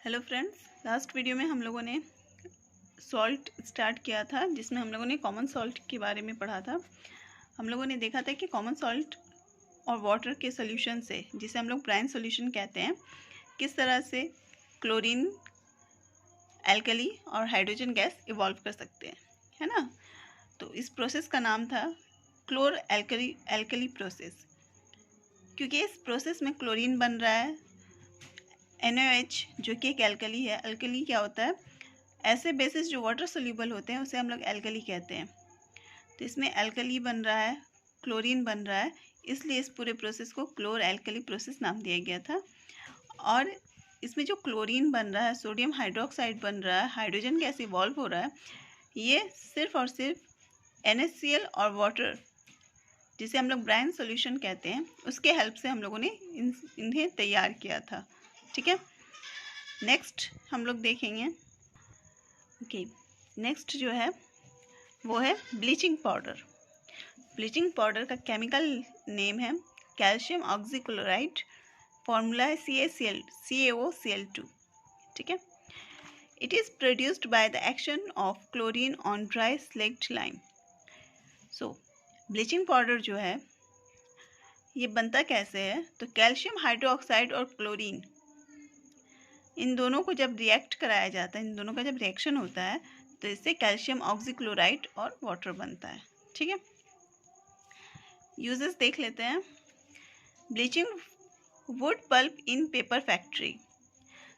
Hello friends, last video में हम लोगों ने सॉल्ट स्टार्ट किया था, जिसमें हम लोगों ने कॉमन सॉल्ट के बारे में पढ़ा था। हम लोगों ने देखा था कि कॉमन सॉल्ट और वाटर के सोल्यूशन से, जिसे हम लोग ब्राइन सोल्यूशन कहते हैं, किस तरह से क्लोरीन, एल्कली और हाइड्रोजन गैस इवॉल्व कर सकते हैं, है ना। तो इस प्रोसेस का नाम था क्लोर एल्कली प्रोसेस, क्योंकि इस प्रोसेस में क्लोरीन बन रहा है, NaOH जो कि एक एल्कली है। एल्कली क्या होता है? ऐसे बेसिस जो वाटर सोल्यूबल होते हैं उसे हम लोग एल्कली कहते हैं। तो इसमें एल्कली बन रहा है, क्लोरीन बन रहा है, इसलिए इस पूरे प्रोसेस को क्लोर एल्कली प्रोसेस नाम दिया गया था। और इसमें जो क्लोरीन बन रहा है, सोडियम हाइड्रोक्साइड बन रहा है, हाइड्रोजन गैस इवॉल्व हो रहा है, ये सिर्फ और सिर्फ NaCl और वाटर, जिसे हम लोग ब्राइन सोल्यूशन कहते हैं, उसके हेल्प से हम लोगों ने इन्हें तैयार किया था। ठीक है, नेक्स्ट हम लोग देखेंगे। ओके, नेक्स्ट जो है वो है ब्लीचिंग पाउडर। ब्लीचिंग पाउडर का केमिकल नेम है कैल्शियम ऑक्सीक्लोराइड, फॉर्मूला है CaCl2। ठीक है, it is produced by the action of chlorine on dry slaked lime. So bleaching powder जो है ये बनता कैसे है? तो कैल्शियम हाइड्रोक्साइड और क्लोरीन, इन दोनों को जब रिएक्ट कराया जाता है, इन दोनों का जब रिएक्शन होता है, तो इससे कैल्शियम ऑक्सीक्लोराइड और वाटर बनता है। ठीक है, यूजेस देख लेते हैं। ब्लीचिंग वुड पल्प इन पेपर फैक्ट्री।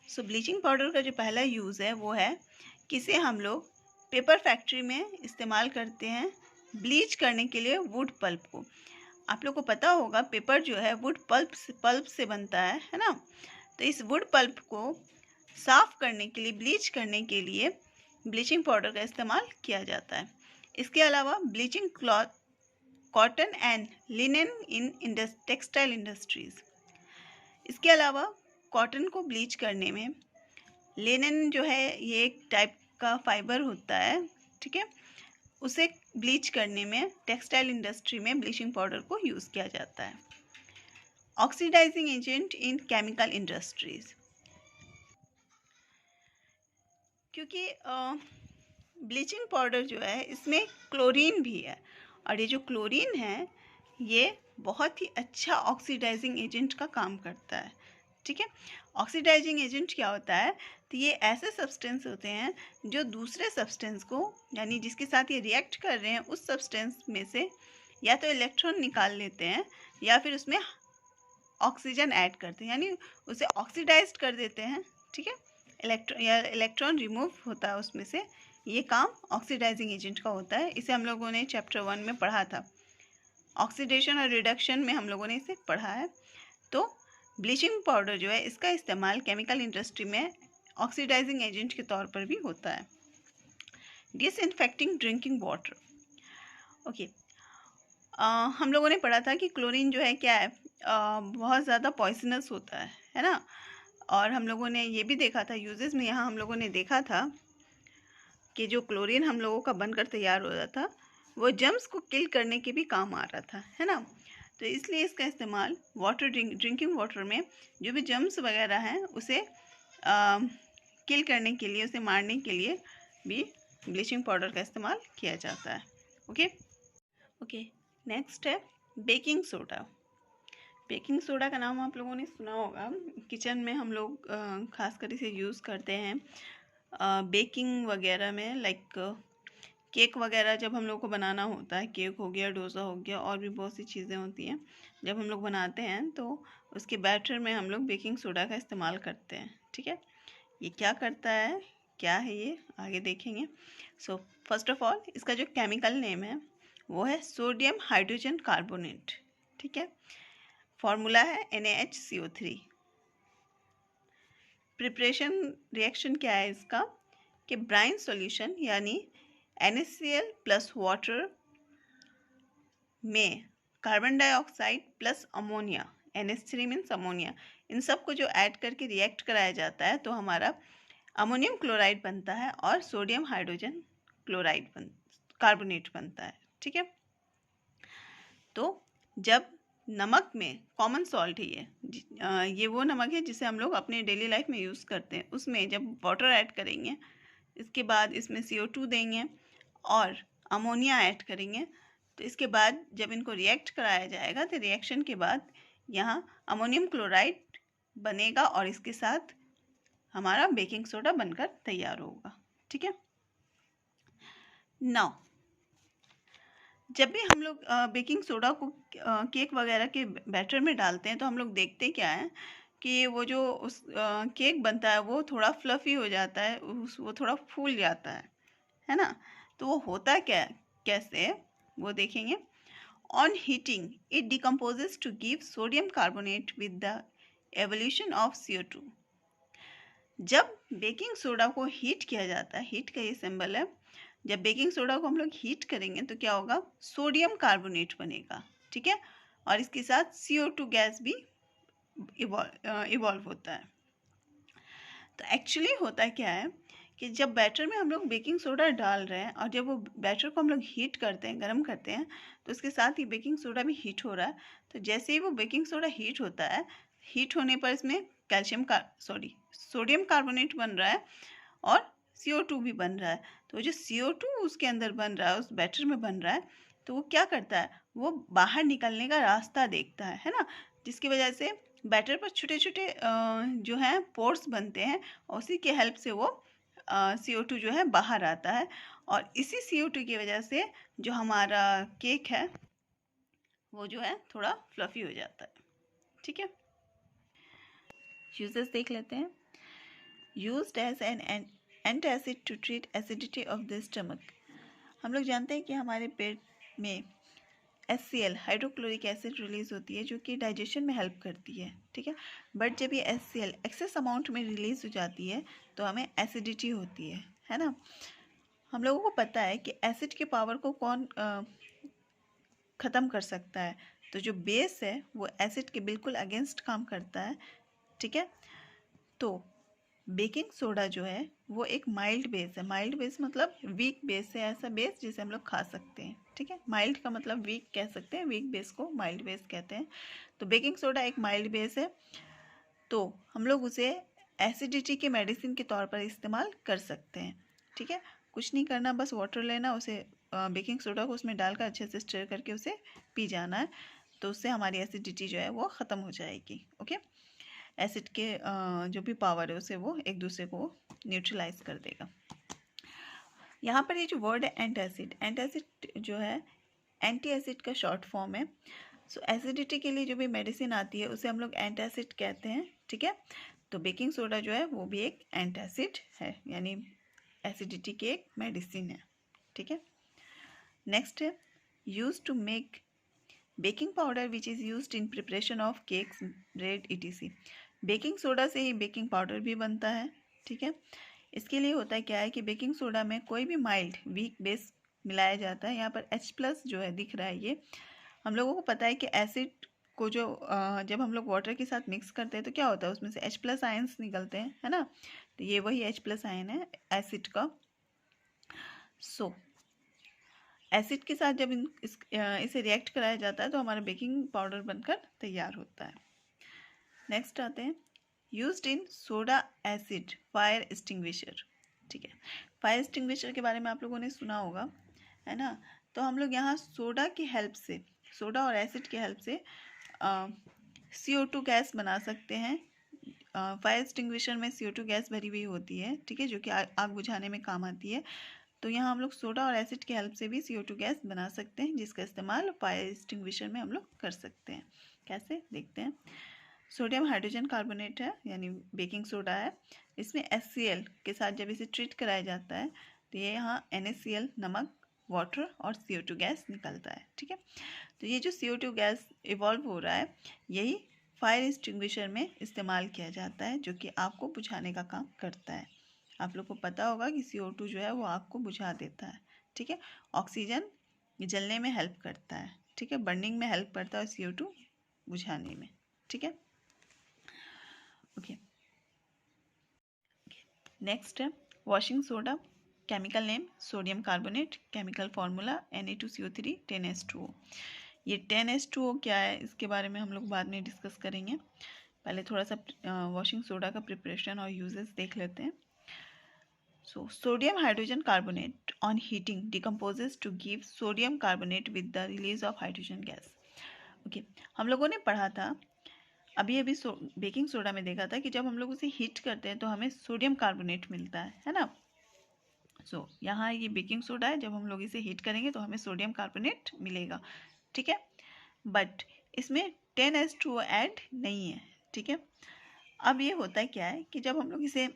सो ब्लीचिंग पाउडर का जो पहला यूज़ है वो है कि इसे हम लोग पेपर फैक्ट्री में इस्तेमाल करते हैं ब्लीच करने के लिए वुड पल्प को। आप लोग को पता होगा पेपर जो है वुड पल्प से बनता है ना। तो इस वुड पल्प को साफ करने के लिए, ब्लीच करने के लिए ब्लीचिंग पाउडर का इस्तेमाल किया जाता है। इसके अलावा bleaching cloth, cotton and linen in textile industries. इसके अलावा कॉटन को ब्लीच करने में, लिनेन जो है ये एक टाइप का फाइबर होता है, ठीक है, उसे ब्लीच करने में टेक्सटाइल इंडस्ट्री में ब्लीचिंग पाउडर को यूज़ किया जाता है। Oxidising agent in chemical industries, क्योंकि ब्लीचिंग पाउडर जो है इसमें क्लोरीन भी है, और ये जो क्लोरीन है ये बहुत ही अच्छा ऑक्सीडाइजिंग एजेंट का काम करता है। ठीक है, ऑक्सीडाइजिंग एजेंट क्या होता है? तो ये ऐसे सब्सटेंस होते हैं जो दूसरे सब्सटेंस को, यानी जिसके साथ ये रिएक्ट कर रहे हैं, उस सब्सटेंस में से या तो इलेक्ट्रॉन निकाल लेते हैं या फिर उसमें ऑक्सीजन ऐड करते हैं, यानी उसे ऑक्सीडाइज्ड कर देते हैं। ठीक है, इलेक्ट्रॉन रिमूव होता है उसमें से। ये काम ऑक्सीडाइजिंग एजेंट का होता है। इसे हम लोगों ने चैप्टर 1 में पढ़ा था। ऑक्सीडेशन और रिडक्शन में हम लोगों ने इसे पढ़ा है। तो ब्लीचिंग पाउडर जो है इसका इस्तेमाल केमिकल इंडस्ट्री में ऑक्सीडाइजिंग एजेंट के तौर पर भी होता है। Disinfecting drinking water. ओके, हम लोगों ने पढ़ा था कि क्लोरीन जो है क्या है, बहुत ज़्यादा पॉइजनस होता है ना। और हम लोगों ने ये भी देखा था यूजेस में, यहाँ हम लोगों ने देखा था कि जो क्लोरीन हम लोगों का बनकर तैयार हो रहा था वो जर्म्स को किल करने के भी काम आ रहा था, है ना। तो इसलिए इसका इस्तेमाल ड्रिंकिंग वाटर में जो भी जर्म्स वगैरह हैं उसे किल करने के लिए, उसे मारने के लिए भी ब्लीचिंग पाउडर का इस्तेमाल किया जाता है। ओके, नेक्स्ट है बेकिंग सोडा। बेकिंग सोडा का नाम आप लोगों ने सुना होगा, किचन में हम लोग खासकर इसे यूज़ करते हैं बेकिंग वगैरह में। लाइक केक वगैरह जब हम लोग को बनाना होता है, केक हो गया, डोसा हो गया, और भी बहुत सी चीज़ें होती हैं, जब हम लोग बनाते हैं तो उसके बैटर में हम लोग बेकिंग सोडा का इस्तेमाल करते हैं। ठीक है, ये क्या करता है, क्या है, ये आगे देखेंगे। सो फर्स्ट ऑफ ऑल इसका जो केमिकल नेम है वो है सोडियम हाइड्रोजन कार्बोनेट। ठीक है, फॉर्मूला है NaHCO3। प्रिपरेशन रिएक्शन क्या है इसका कि ब्राइन सॉल्यूशन यानी NaCl प्लस वाटर में carbon dioxide plus ammonia, NH3 means ammonia, इन सब को जो ऐड करके रिएक्ट कराया जाता है तो हमारा अमोनियम क्लोराइड बनता है और सोडियम हाइड्रोजन कार्बोनेट बनता है। ठीक है, तो जब नमक में कॉमन सॉल्ट है ये वो नमक है जिसे हम लोग अपने डेली लाइफ में यूज़ करते हैं। उसमें जब वाटर ऐड करेंगे, इसके बाद इसमें CO2 देंगे और अमोनिया ऐड करेंगे, तो इसके बाद जब इनको रिएक्ट कराया जाएगा तो रिएक्शन के बाद यहाँ अमोनियम क्लोराइड बनेगा और इसके साथ हमारा बेकिंग सोडा बनकर तैयार होगा। ठीक है। नाउ जब भी हम लोग बेकिंग सोडा को केक वगैरह के बैटर में डालते हैं तो हम लोग देखते क्या है कि वो जो उस केक बनता है वो थोड़ा फ्लफ़ी हो जाता है, वो थोड़ा फूल जाता है ना। तो वो होता क्या कैसे वो देखेंगे। On heating it decomposes to give sodium carbonate with the evolution of CO2। जब बेकिंग सोडा को हीट किया जाता है, हीट का ये सिंबल है, जब बेकिंग सोडा को हम लोग हीट करेंगे तो क्या होगा, सोडियम कार्बोनेट बनेगा। ठीक है। और इसके साथ CO2 गैस भी इवॉल्व होता है। तो एक्चुअली होता क्या है कि जब बैटर में हम लोग बेकिंग सोडा डाल रहे हैं और जब वो बैटर को हम लोग हीट करते हैं, गर्म करते हैं, तो उसके साथ ही बेकिंग सोडा भी हीट हो रहा है। तो जैसे ही वो बेकिंग सोडा हीट होता है, हीट होने पर इसमें सोडियम कार्बोनेट बन रहा है और CO2 भी बन रहा है। तो जो CO2 उसके अंदर बन रहा है, उस बैटर में बन रहा है, तो वो क्या करता है, वो बाहर निकलने का रास्ता देखता है ना, जिसकी वजह से बैटर पर छोटे छोटे जो हैं पोर्स बनते हैं और उसी के हेल्प से वो CO2 जो है बाहर आता है और इसी CO2 की वजह से जो हमारा केक है वो जो है थोड़ा फ्लफ़ी हो जाता है। ठीक है। यूजेस देख लेते हैं। Used as an antacid to treat acidity of the stomach. हम लोग जानते हैं कि हमारे पेट में HCl हाइड्रोक्लोरिक एसिड रिलीज होती है जो कि डाइजेशन में हेल्प करती है। ठीक है। बट जब ये HCl एक्सेस अमाउंट में रिलीज हो जाती है तो हमें एसिडिटी होती है ना। हम लोगों को पता है कि एसिड के पावर को कौन ख़त्म कर सकता है, तो जो बेस है वो एसिड के बिल्कुल अगेंस्ट काम करता है। ठीक है। तो बेकिंग सोडा जो है वो एक माइल्ड बेस है। माइल्ड बेस मतलब वीक बेस है, ऐसा बेस जिसे हम लोग खा सकते हैं। ठीक है। माइल्ड का मतलब वीक कह सकते हैं, वीक बेस को माइल्ड बेस कहते हैं। तो बेकिंग सोडा एक माइल्ड बेस है, तो हम लोग उसे एसिडिटी के मेडिसिन के तौर पर इस्तेमाल कर सकते हैं। ठीक है। कुछ नहीं करना, बस वाटर लेना, उसे बेकिंग सोडा को उसमें डालकर अच्छे से स्टर करके उसे पी जाना है, तो उससे हमारी एसिडिटी जो है वो ख़त्म हो जाएगी। ओके। एसिड के जो भी पावर है उसे वो एक दूसरे को न्यूट्रलाइज कर देगा। यहाँ पर ये जो वर्ड है एंटासिड जो है एंटी एसिड का शॉर्ट फॉर्म है। सो एसिडिटी के लिए जो भी मेडिसिन आती है उसे हम लोग एंटासिड कहते हैं। ठीक है। तो बेकिंग सोडा जो है वो भी एक एंटासिड है, यानी एसिडिटी की एक मेडिसिन है। ठीक है। नेक्स्ट है use to make baking powder which is used in preparation of cakes, bread etc। Baking soda से ही बेकिंग पाउडर भी बनता है। ठीक है। इसके लिए होता है क्या है कि बेकिंग सोडा में कोई भी माइल्ड वीक बेस मिलाया जाता है। यहाँ पर H+ जो है दिख रहा है, ये हम लोगों को पता है कि एसिड को जो जब हम लोग वाटर के साथ मिक्स करते हैं तो क्या होता है, उसमें से H+ आयंस निकलते हैं, है ना। तो ये वही H+ आयन है एसिड का। सो एसिड के साथ जब इसे रिएक्ट कराया जाता है तो हमारा बेकिंग पाउडर बनकर तैयार होता है। नेक्स्ट आते हैं used in soda acid fire extinguisher. ठीक है। फायर एक्सटिंग्विशर के बारे में आप लोगों ने सुना होगा, है ना। तो हम लोग यहाँ सोडा की हेल्प से, सोडा और एसिड की हेल्प से CO2 गैस बना सकते हैं। फायर एक्सटिंग्विशर में CO2 गैस भरी हुई होती है, ठीक है, जो कि आग बुझाने में काम आती है। तो यहाँ हम लोग सोडा और एसिड की हेल्प से भी CO2 गैस बना सकते हैं, जिसका इस्तेमाल फायर एक्सटिंग्विशर में हम लोग कर सकते हैं। कैसे देखते हैं। सोडियम हाइड्रोजन कार्बोनेट है, यानी बेकिंग सोडा है। इसमें HCl के साथ जब इसे ट्रीट कराया जाता है तो ये यहाँ NaCl, नमक, वाटर और CO2 गैस निकलता है। ठीक है। तो ये जो CO2 गैस इवॉल्व हो रहा है यही फायर एक्सटिंग्विशर में इस्तेमाल किया जाता है, जो कि आग को बुझाने का काम करता है। आप लोग को पता होगा कि CO2 जो है वो आग को बुझा देता है। ठीक है। ऑक्सीजन जलने में हेल्प करता है। ठीक है। बर्निंग में हेल्प करता है CO2 बुझाने में। ठीक है। ओके। नेक्स्ट है washing soda. Chemical name sodium carbonate, chemical formula Na2CO3 10H2O। ये 10H2O क्या है इसके बारे में हम लोग बाद में डिस्कस करेंगे। पहले थोड़ा सा वॉशिंग सोडा का प्रिपरेशन और यूजेस देख लेते हैं। So sodium hydrogen carbonate on heating decomposes to give sodium carbonate with the release of hydrogen gas. Okay हम लोगों ने पढ़ा था अभी अभी बेकिंग सोडा में देखा था कि जब हम लोग उसे हीट करते हैं तो हमें सोडियम कार्बोनेट मिलता है ना। यहाँ ये बेकिंग सोडा है, जब हम लोग इसे हीट करेंगे तो हमें सोडियम कार्बोनेट मिलेगा, ठीक है। बट इसमें 10H2O ऐड नहीं है, ठीक है। अब ये होता है क्या है कि जब हम लोग इसे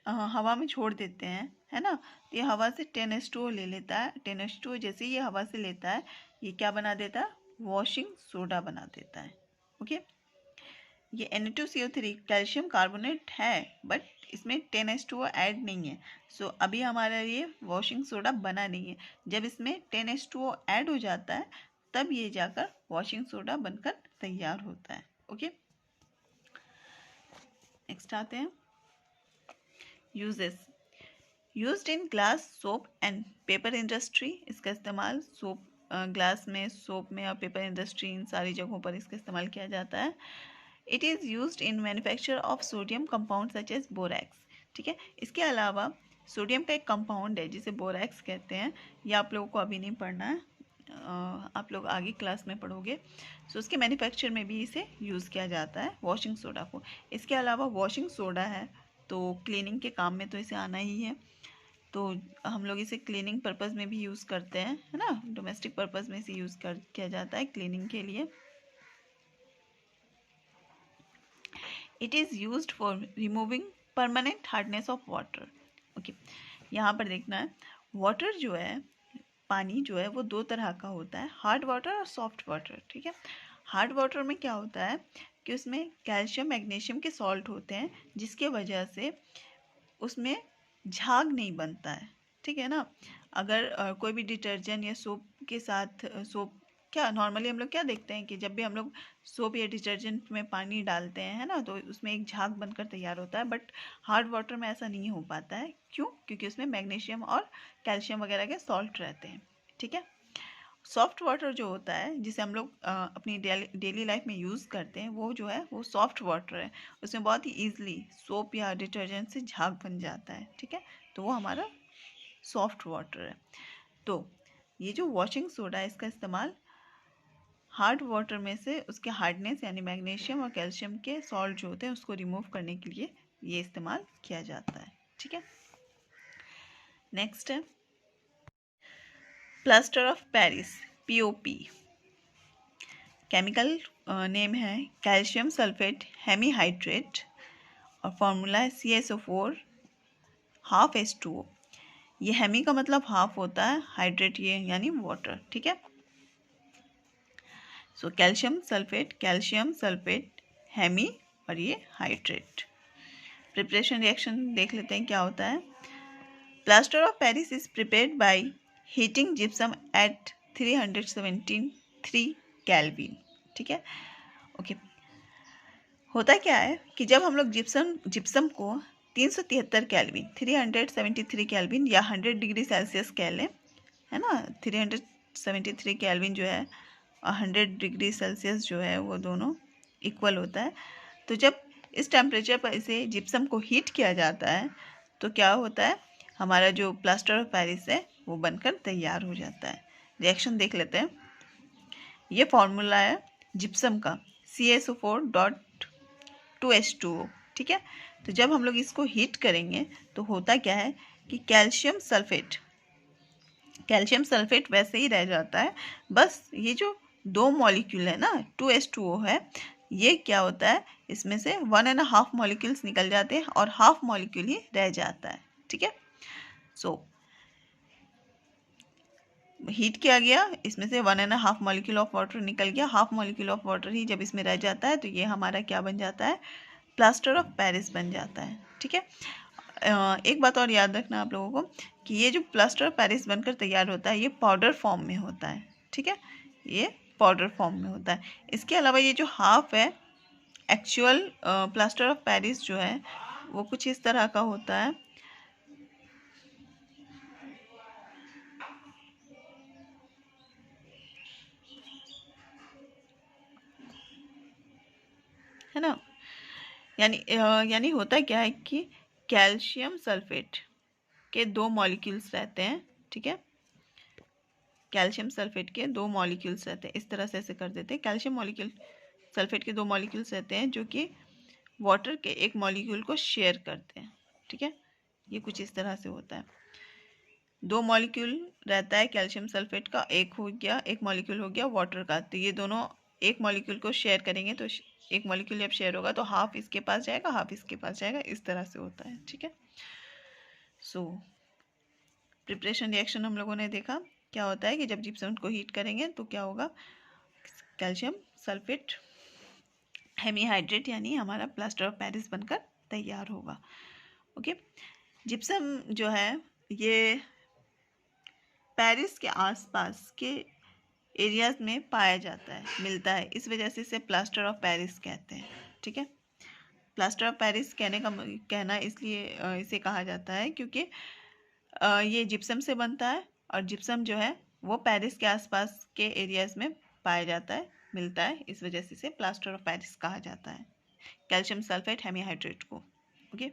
हवा में छोड़ देते हैं, है ना, तो ये हवा से 10H2O ले लेता है। 10H2O जैसे ये हवा से लेता है, ये क्या बना देता है, वॉशिंग सोडा बना देता है। ओके, ये Na2CO3 कैल्शियम कार्बोनेट है, बट इसमें 10H2O ऐड नहीं है। अभी हमारा ये वॉशिंग सोडा बना नहीं है। जब इसमें 10H2O ऐड हो जाता है तब ये जाकर वॉशिंग सोडा बनकर तैयार होता है। ओके, नेक्स्ट आते हैं uses. Used in glass, soap and paper industry. इसका इस्तेमाल सोप, ग्लास में, सोप में और पेपर इंडस्ट्री, इन सारी जगहों पर इसका इस्तेमाल किया जाता है। It is used in manufacture of sodium compound such as borax, ठीक है। इसके अलावा सोडियम का एक कंपाउंड है जिसे बोरैक्स कहते हैं, ये आप लोगों को अभी नहीं पढ़ना है, आप लोग आगे क्लास में पढ़ोगे। उसके मैन्युफैक्चर में भी इसे यूज़ किया जाता है, वॉशिंग सोडा को। इसके अलावा वॉशिंग सोडा है तो क्लीनिंग के काम में तो इसे आना ही है, तो हम लोग इसे क्लीनिंग पर्पस में भी यूज़ करते हैं, है ना। डोमेस्टिक पर्पस में इसे यूज़ किया जाता है क्लीनिंग के लिए। It is used for removing permanent hardness of water. Okay, यहाँ पर देखना है, वाटर जो है, पानी जो है वो दो तरह का होता है, हार्ड वाटर और सॉफ्ट वाटर, ठीक है। हार्ड वाटर में क्या होता है कि उसमें कैल्शियम मैग्नीशियम के सॉल्ट होते हैं, जिसके वजह से उसमें झाग नहीं बनता है, ठीक है ना। अगर कोई भी डिटर्जेंट या सोप के साथ, सोप क्या नॉर्मली हम लोग क्या देखते हैं कि जब भी हम लोग सोप या डिटर्जेंट में पानी डालते हैं, है ना, तो उसमें एक झाग बनकर तैयार होता है। बट हार्ड वाटर में ऐसा नहीं हो पाता है, क्यों? क्योंकि उसमें मैग्नीशियम और कैल्शियम वगैरह के सॉल्ट रहते हैं, ठीक है। सॉफ्ट वाटर जो होता है, जिसे हम लोग अपनी डेली लाइफ में यूज़ करते हैं, वो जो है वो सॉफ्ट वाटर है। उसमें बहुत ही ईजिली सोप या डिटर्जेंट से झाग बन जाता है, ठीक है, तो वो हमारा सॉफ्ट वाटर है। तो ये जो वॉशिंग सोडा है, इसका इस्तेमाल हार्ड वाटर में से उसके हार्डनेस यानी मैग्नीशियम और कैल्शियम के सॉल्ट जो होते हैं उसको रिमूव करने के लिए ये इस्तेमाल किया जाता है, ठीक है। नेक्स्ट है plaster of Paris, POP। Chemical name है कैल्शियम सल्फेट हेमीहाइड्रेट और फॉर्मूला है CSO4 हाफ H2O। ये हेमी का मतलब हाफ होता है, हाइड्रेट ये यानी वाटर, ठीक है। कैल्शियम सल्फेट हेमी और ये हाइड्रेट। प्रिपरेशन रिएक्शन देख लेते हैं क्या होता है। Plaster of Paris is prepared by heating gypsum at 373 kelvin, ठीक है। ओके, होता क्या है कि जब हम लोग जिप्सम को 373 केल्विन, 373 केल्विन या 100 डिग्री सेल्सियस कह लें, है ना। 373 केल्विन जो है और 100 डिग्री सेल्सियस जो है वो दोनों इक्वल होता है। तो जब इस टेम्परेचर पर इसे जिप्सम को हीट किया जाता है तो क्या होता है, हमारा जो प्लास्टर ऑफ पेरिस है वो बनकर तैयार हो जाता है। रिएक्शन देख लेते हैं। ये फॉर्मूला है जिप्सम का CSO4.2H2O, ठीक है। तो जब हम लोग इसको हीट करेंगे तो होता क्या है कि कैल्शियम सल्फेट वैसे ही रह जाता है, बस ये जो दो मॉलिक्यूल है ना 2H2O है, ये क्या होता है, इसमें से 1.5 मॉलिक्यूल्स निकल जाते हैं और हाफ मॉलिक्यूल ही रह जाता है, ठीक है। हीट किया गया, इसमें से 1.5 मॉलिक्यूल ऑफ वाटर निकल गया, हाफ मॉलिक्यूल ऑफ वाटर ही जब इसमें रह जाता है तो ये हमारा क्या बन जाता है, प्लास्टर ऑफ पेरिस बन जाता है, ठीक है। एक बात और याद रखना आप लोगों को कि ये जो प्लास्टर ऑफ पेरिस बनकर तैयार होता है ये पाउडर फॉर्म में होता है, ठीक है, ये पाउडर फॉर्म में होता है। इसके अलावा ये जो हाफ है, एक्चुअल प्लास्टर ऑफ पेरिस जो है वो कुछ इस तरह का होता है। है ना। यानी होता क्या है कि कैल्शियम सल्फेट के 2 मॉलिक्यूल्स रहते हैं, ठीक है। कैल्शियम सल्फेट के 2 मॉलिक्यूल्स रहते हैं, इस तरह से ऐसे कर देते हैं। कैल्शियम मॉलिक्यूल सल्फेट के 2 मॉलिक्यूल्स रहते हैं जो कि वाटर के एक मॉलिक्यूल को शेयर करते हैं, ठीक है। ये कुछ इस तरह से होता है। 2 मॉलिक्यूल रहता है कैल्शियम सल्फेट का, एक मॉलिक्यूल हो गया वाटर का। तो ये दोनों एक मॉलिक्यूल को शेयर करेंगे, तो एक मॉलिक्यूल जब शेयर होगा तो हाफ इसके पास जाएगा, हाफ इसके पास जाएगा, इस तरह से होता है, ठीक है। सो प्रिपरेशन रिएक्शन हम लोगों ने देखा क्या होता है कि जब जिप्सम को हीट करेंगे तो क्या होगा, कैल्शियम सल्फेट हेमीहाइड्रेट यानी हमारा प्लास्टर ऑफ पेरिस बनकर तैयार होगा। ओके, जिप्सम जो है ये पेरिस के आसपास के एरियाज में पाया जाता है, मिलता है, इस वजह से इसे प्लास्टर ऑफ पेरिस कहते हैं, ठीक है। प्लास्टर ऑफ पेरिस कहना इसलिए इसे कहा जाता है क्योंकि ये जिप्सम से बनता है और जिप्सम जो है वो पेरिस के आसपास के एरियाज में पाया जाता है, मिलता है, इस वजह से इसे प्लास्टर ऑफ पेरिस कहा जाता है कैल्शियम सल्फेट हेमीहाइड्रेट को। Okay,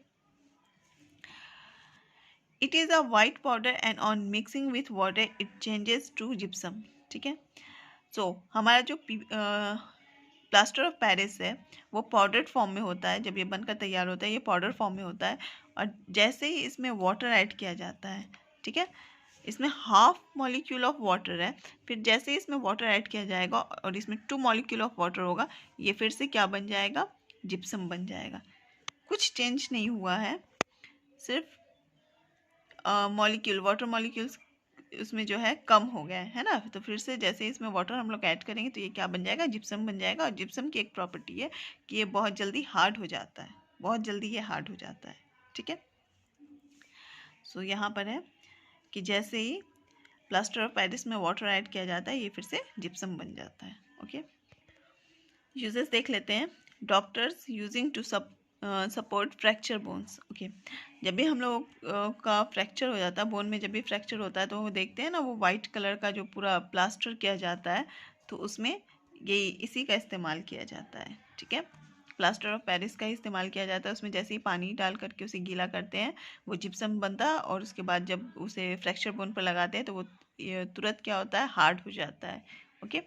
it is a white powder and on mixing with water it changes to gypsum, ठीक है। सो हमारा जो प्लास्टर ऑफ पेरिस है वो पाउडर्ड फॉर्म में होता है, जब ये बनकर तैयार होता है ये पाउडर फॉर्म में होता है, और जैसे ही इसमें वाटर ऐड किया जाता है, ठीक है, इसमें हाफ मॉलिक्यूल ऑफ वाटर है, फिर जैसे ही इसमें वाटर ऐड किया जाएगा और इसमें 2 मॉलिक्यूल ऑफ वाटर होगा, ये फिर से क्या बन जाएगा, जिप्सम बन जाएगा। कुछ चेंज नहीं हुआ है, सिर्फ वाटर मॉलिक्यूल्स उसमें जो है कम हो गया है ना। तो फिर से जैसे इसमें वाटर हम लोग ऐड करेंगे तो ये क्या बन जाएगा, जिप्सम बन जाएगा। और जिप्सम की एक प्रॉपर्टी है कि ये बहुत जल्दी हार्ड हो जाता है, बहुत जल्दी ये हार्ड हो जाता है, ठीक है। सो यहाँ पर है कि जैसे ही प्लास्टर ऑफ पेरिस में वाटर ऐड किया जाता है ये फिर से जिप्सम बन जाता है। ओके, यूजेस देख लेते हैं। Doctors using to support fracture bones. Okay, जब भी हम लोग का फ्रैक्चर हो जाता है, बोन में जब भी फ्रैक्चर होता है तो वो देखते हैं ना, वो वाइट कलर का जो पूरा प्लास्टर किया जाता है, तो उसमें ये इसी का इस्तेमाल किया जाता है, ठीक है। प्लास्टर ऑफ पेरिस का ही इस्तेमाल किया जाता है। उसमें जैसे ही पानी डाल करके उसे गीला करते हैं वो जिप्सम बनता है, और उसके बाद जब उसे फ्रैक्चर बोन पर लगाते हैं तो वो तुरंत क्या होता है, हार्ड हो जाता है। ओके,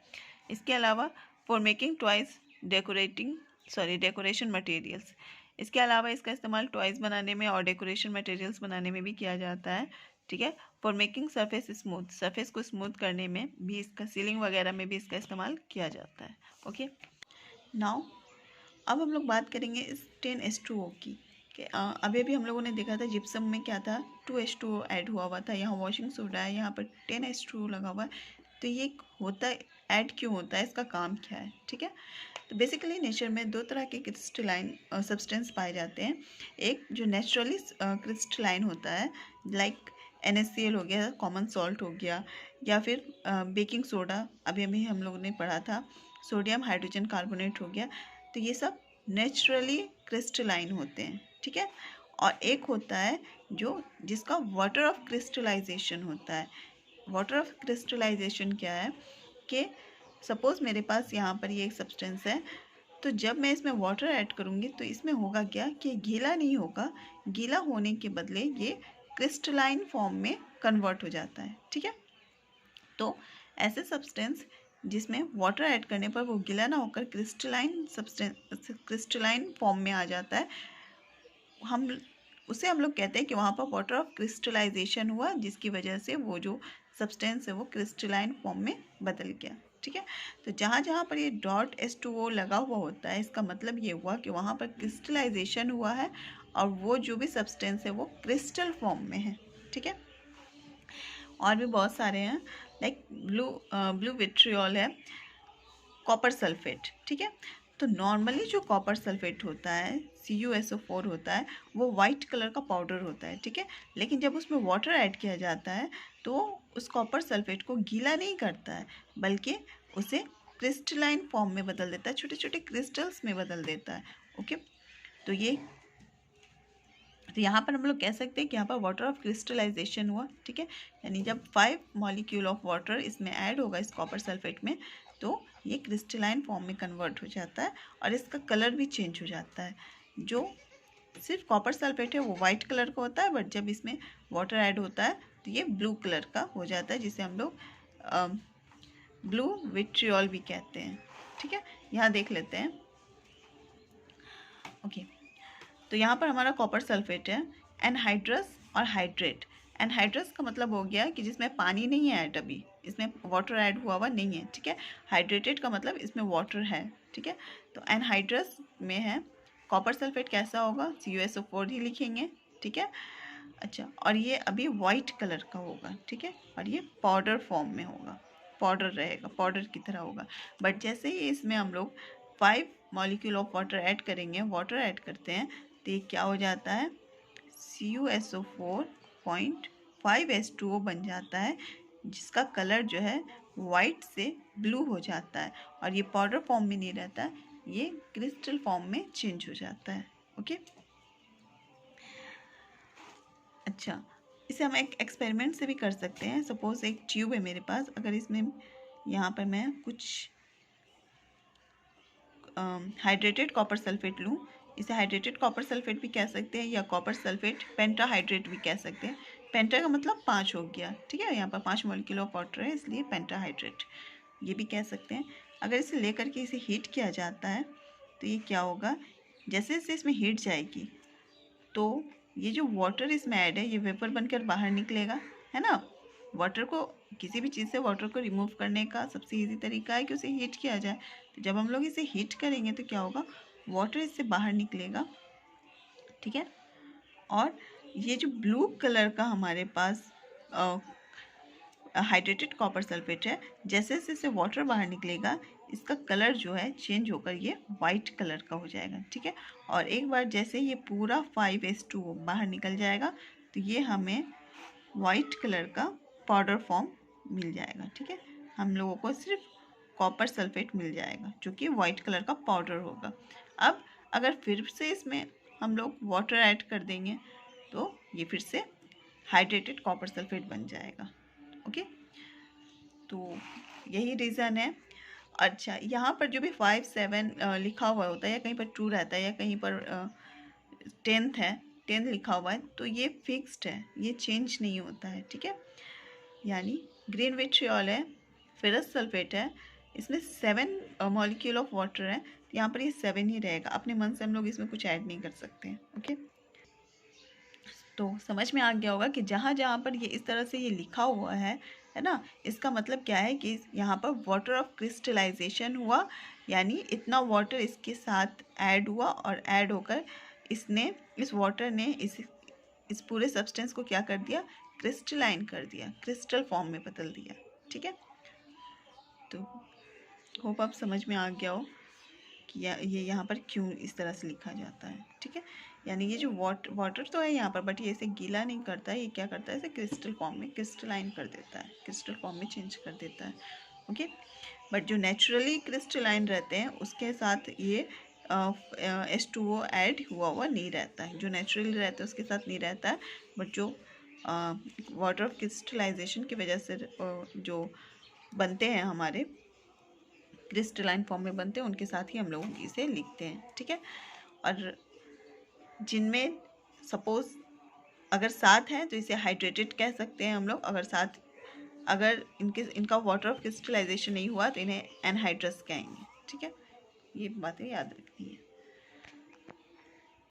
इसके अलावा for making toys decoration materials, इसके अलावा इसका इस्तेमाल टॉयज़ बनाने में और डेकोरेशन मटेरियल्स बनाने में भी किया जाता है, ठीक है। For making surface smooth, surface को स्मूथ करने में भी इसका, सीलिंग वगैरह में भी इसका इस्तेमाल किया जाता है। ओके, नाउ अब हम लोग बात करेंगे इस 10H2O की। अभी अभी हम लोगों ने देखा था जिप्सम में क्या था, 2H2O ऐड हुआ था, यहाँ वॉशिंग सोडा है, यहाँ पर 10H2O लगा हुआ है। तो ये होता है, ऐड क्यों होता है, इसका काम क्या है, ठीक है। तो बेसिकली नेचर में 2 तरह के क्रिस्टलाइन सब्सटेंस पाए जाते हैं। एक जो नेचुरली क्रिस्टलाइन होता है, लाइक NaCl हो गया, कॉमन सॉल्ट हो गया, या फिर बेकिंग सोडा, अभी अभी हम लोगों ने पढ़ा था, सोडियम हाइड्रोजन कार्बोनेट हो गया। तो ये सब नेचुरली क्रिस्टलाइन होते हैं, ठीक है। और एक होता है जिसका वाटर ऑफ क्रिस्टलाइजेशन होता है। वाटर ऑफ क्रिस्टलाइजेशन क्या है कि सपोज़ मेरे पास यहाँ पर ये एक सब्सटेंस है, तो जब मैं इसमें वाटर ऐड करूँगी तो इसमें होगा क्या कि गीला नहीं होगा, गीला होने के बदले ये क्रिस्टलाइन फॉर्म में कन्वर्ट हो जाता है, ठीक है। तो ऐसे सब्सटेंस जिसमें वाटर ऐड करने पर वो गीला ना होकर क्रिस्टलाइन फॉर्म में आ जाता है, हम लोग कहते हैं कि वहाँ पर वाटर ऑफ क्रिस्टलाइजेशन हुआ, जिसकी वजह से वो जो सब्सटेंस है वो क्रिस्टलाइन फॉर्म में बदल गया, ठीक है। तो जहाँ जहाँ पर ये .H2O लगा हुआ होता है, इसका मतलब ये हुआ कि वहाँ पर क्रिस्टलाइजेशन हुआ है और वो जो भी सब्सटेंस है वो क्रिस्टल फॉर्म में है, ठीक है। और भी बहुत सारे हैं, लाइक ब्लू विट्रियोल है, कॉपर सल्फेट, ठीक है। तो नॉर्मली जो कॉपर सल्फेट होता है, CuSO4 होता है, वो वाइट कलर का पाउडर होता है, ठीक है। लेकिन जब उसमें वाटर ऐड किया जाता है तो उस कॉपर सल्फेट को गीला नहीं करता है, बल्कि उसे क्रिस्टलाइन फॉर्म में बदल देता है, छोटे छोटे क्रिस्टल्स में बदल देता है। ओके, तो यहाँ पर हम लोग कह सकते हैं कि यहाँ पर वाटर ऑफ क्रिस्टलाइजेशन हुआ, ठीक है। यानी जब 5 मॉलिक्यूल ऑफ वाटर इसमें ऐड होगा इस कॉपर सल्फेट में, तो ये क्रिस्टलाइन फॉर्म में कन्वर्ट हो जाता है और इसका कलर भी चेंज हो जाता है। जो सिर्फ कॉपर सल्फेट है वो वाइट कलर का होता है, बट जब इसमें वाटर ऐड होता है तो ये ब्लू कलर का हो जाता है, जिसे हम लोग ब्लू विट्रियोल भी कहते हैं। ठीक है, यहाँ देख लेते हैं। ओके, तो यहाँ पर हमारा कॉपर सल्फेट है, एनहाइड्रस और हाइड्रेट। एनहाइड्रस का मतलब हो गया कि जिसमें पानी नहीं है ऐड, अभी इसमें वाटर ऐड हुआ नहीं है। ठीक है, हाइड्रेटेड का मतलब इसमें वाटर है। ठीक है, तो एनहाइड्रस में है कॉपर सल्फेट कैसा होगा, CuSO4 ही लिखेंगे। ठीक है, अच्छा, और ये अभी वाइट कलर का होगा। ठीक है, और ये पाउडर फॉर्म में होगा, पाउडर रहेगा, पाउडर की तरह होगा। बट जैसे ही इसमें हम लोग 5 मॉलिक्यूल ऑफ वाटर ऐड करेंगे, वाटर ऐड करते हैं, तो ये क्या हो जाता है, CuSO4.5H2O बन जाता है, जिसका कलर जो है वाइट से ब्लू हो जाता है। और ये पाउडर फॉर्म में नहीं रहता है, ये क्रिस्टल फॉर्म में चेंज हो जाता है। ओके, अच्छा, इसे हम एक एक्सपेरिमेंट से भी कर सकते हैं। सपोज एक ट्यूब है मेरे पास, अगर इसमें यहाँ पर मैं कुछ हाइड्रेटेड कॉपर सल्फेट लूँ, इसे हाइड्रेटेड कॉपर सल्फेट भी कह सकते हैं या कॉपर सल्फेट पेंटाहाइड्रेट भी कह सकते हैं। पेंटा का मतलब 5 हो गया। ठीक है, यहाँ पर 5 मॉलिक्यूल ऑफ वाटर है, इसलिए पेंटाहाइड्रेट ये भी कह सकते हैं। अगर इसे लेकर के इसे हीट किया जाता है तो ये क्या होगा, जैसे जैसे इसमें हीट जाएगी तो ये जो वाटर इसमें ऐड है ये वेपर बनकर बाहर निकलेगा, है ना। वाटर को, किसी भी चीज़ से वाटर को रिमूव करने का सबसे इजी तरीका है कि उसे हीट किया जाए। तो जब हम लोग इसे हीट करेंगे तो क्या होगा, वाटर इससे बाहर निकलेगा। ठीक है, और ये जो ब्लू कलर का हमारे पास हाइड्रेटेड कॉपर सल्फेट है, जैसे जैसे इससे वाटर बाहर निकलेगा इसका कलर जो है चेंज होकर ये वाइट कलर का हो जाएगा। ठीक है, और एक बार जैसे ये पूरा 5H2O बाहर निकल जाएगा तो ये हमें वाइट कलर का पाउडर फॉर्म मिल जाएगा। ठीक है, हम लोगों को सिर्फ कॉपर सल्फेट मिल जाएगा जो कि वाइट कलर का पाउडर होगा। अब अगर फिर से इसमें हम लोग वाटर ऐड कर देंगे तो ये फिर से हाइड्रेटेड कॉपर सल्फेट बन जाएगा। ओके, तो यही रीज़न है। अच्छा, यहाँ पर जो भी 5, 7 लिखा हुआ होता है या कहीं पर 2 रहता है या कहीं पर 10th है, 10 लिखा हुआ है, तो ये फिक्स्ड है, ये चेंज नहीं होता है। ठीक है, यानी ग्रीन विट्रियोल है, फेरस सल्फेट है, इसमें 7 मॉलिक्यूल ऑफ वाटर है, यहाँ पर ये 7 ही रहेगा। अपने मन से हम लोग इसमें कुछ ऐड नहीं कर सकते हैं। ओके, तो समझ में आ गया होगा कि जहाँ जहाँ पर ये इस तरह से ये लिखा हुआ है ना, इसका मतलब क्या है कि यहाँ पर वाटर ऑफ क्रिस्टलाइजेशन हुआ, यानी इतना वाटर इसके साथ ऐड हुआ और ऐड होकर इस वाटर ने इस पूरे सब्सटेंस को क्या कर दिया, क्रिस्टलाइन कर दिया, क्रिस्टल फॉर्म में बदल दिया। ठीक है, तो होप आप समझ में आ गया हो कि ये यहाँ पर क्यों इस तरह से लिखा जाता है। ठीक है, यानी ये जो वाटर तो है यहाँ पर, बट ये इसे गीला नहीं करता है, ये क्या करता है, इसे क्रिस्टल फॉर्म में क्रिस्टलाइन कर देता है, क्रिस्टल फॉर्म में चेंज कर देता है। ओके, बट जो नेचुरली क्रिस्टलाइन रहते हैं उसके साथ ये H2O ऐड हुआ नहीं रहता है। जो नेचुरली रहता है उसके साथ नहीं रहता है, बट जो वाटर ऑफ क्रिस्टलाइजेशन की वजह से जो बनते हैं, हमारे क्रिस्टलाइन फॉर्म में बनते हैं, उनके साथ ही हम लोग इसे लिखते हैं। ठीक है, और जिनमें सपोज अगर 7 है तो इसे हाइड्रेटेड कह सकते हैं हम लोग। अगर इनका वाटर ऑफ क्रिस्टलाइजेशन नहीं हुआ तो इन्हें एनहाइड्रस कहेंगे। ठीक है, ये बातें याद रखनी है।